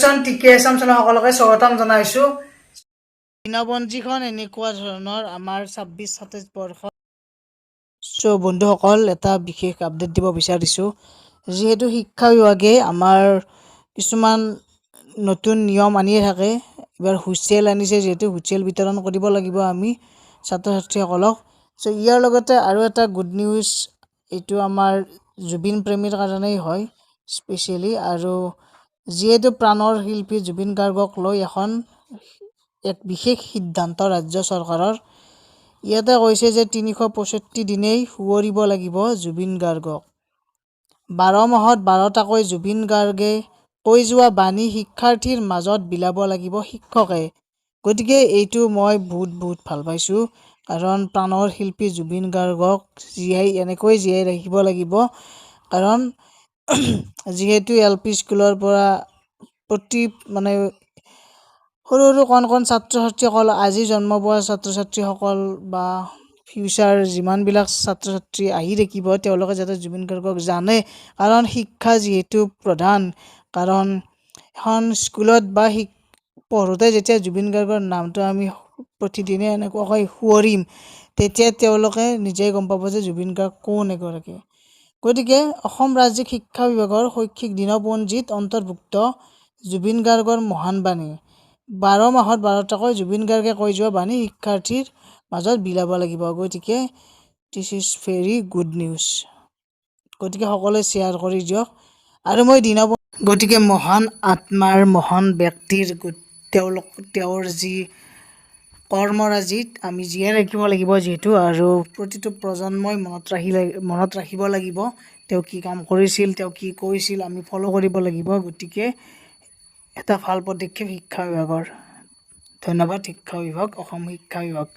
Education টিকে Assam channel সকলোকে স্বাগতম জনাইছোঁ। দিনপঞ্জীখন এনেকুৱা ধৰণৰ আমাৰ 26-27 বৰ্ষত বন্ধুসকল এটা বিশেষ আপডেট দিব বিচাৰিছোঁ। যিহেতু শিক্ষা বিভাগে আমাৰ কিছুমান নতুন নিয়ম আনিয়ে থাকে। এবাৰ হুইচেল আনিছে, যিহেতু হুইচেল বিতৰণ কৰিব লাগিব আমি ছাত্ৰ ছাত্ৰীসকলক। ইয়াৰ লগতে আৰু এটা গুড নিউজ, এইটো আমাৰ জুবিন প্ৰেমীৰ কাৰণেই হয় স্পেচিয়েলি। আৰু যিহেতু প্ৰাণৰ শিল্পী জুবিন গাৰ্গক লৈ এক বিশেষ সিদ্ধান্ত ৰাজ্য চৰকাৰৰ। ইয়াতে কৈছে যে 365 দিনেই সুঁৱৰিব লাগিব জুবিন গাৰ্গক। 12 মাহত 12টাকৈ জুবিন গাৰ্গে কৈ যোৱা বাণী শিক্ষাৰ্থীৰ মাজত বিলাব লাগিব শিক্ষকে। গতিকে এইটো মই বহুত ভাল পাইছোঁ, কাৰণ প্ৰাণৰ শিল্পী জুবিন গাৰ্গক এনেকৈ জীয়াই ৰাখিব লাগিব। কাৰণ যিহেতু LP স্কুলৰ পৰা প্ৰতি সৰু কণ ছাত্ৰ ছাত্ৰীসকল, আজি জন্ম পোৱা ছাত্ৰ ছাত্ৰীসকল বা ফিউচাৰ যিমানবিলাক ছাত্ৰ ছাত্ৰী আহি থাকিব, তেওঁলোকে যাতে জুবিন গাৰ্গক জানে। কাৰণ শিক্ষা যিহেতু প্ৰধান, কাৰণ এখন স্কুলত বা পঢ়োঁতে যেতিয়া জুবিন গাৰ্গৰ নামটো আমি প্ৰতিদিনে এনেকুৱাকৈ সুঁৱৰিম, তেতিয়া তেওঁলোকে নিজেই গম পাব যে জুবিন গাৰ্গ কোন এগৰাকী। গতিকে অসম ৰাজ্যিক শিক্ষা বিভাগৰ শৈক্ষিক দিনপঞ্জীত অন্তৰ্ভুক্ত জুবিন গাৰ্গৰ মহান বাণী। 12 মাহত 12টাকৈ জুবিন গাৰ্গে কৈ যোৱা বাণী শিক্ষাৰ্থীৰ মাজত বিলাব লাগিব। গতিকে this is very good news. গতিকে সকলোৱে শ্বেয়াৰ কৰি দিয়ক। আৰু মই গতিকে মহান আত্মাৰ, মহান ব্যক্তিৰ তেওঁৰ যি কৰ্মৰাজিত আমি জীয়াই ৰাখিব লাগিব যিহেতু, আৰু প্ৰতিটো প্ৰজন্মই মনত ৰাখিব লাগিব তেওঁ কি কাম কৰিছিল, তেওঁ কি কৈছিল, আমি ফ'ল' কৰিব লাগিব। গতিকে এটা ভাল পদক্ষেপ শিক্ষা বিভাগৰ। ধন্যবাদ শিক্ষা বিভাগ, অসম শিক্ষা বিভাগ।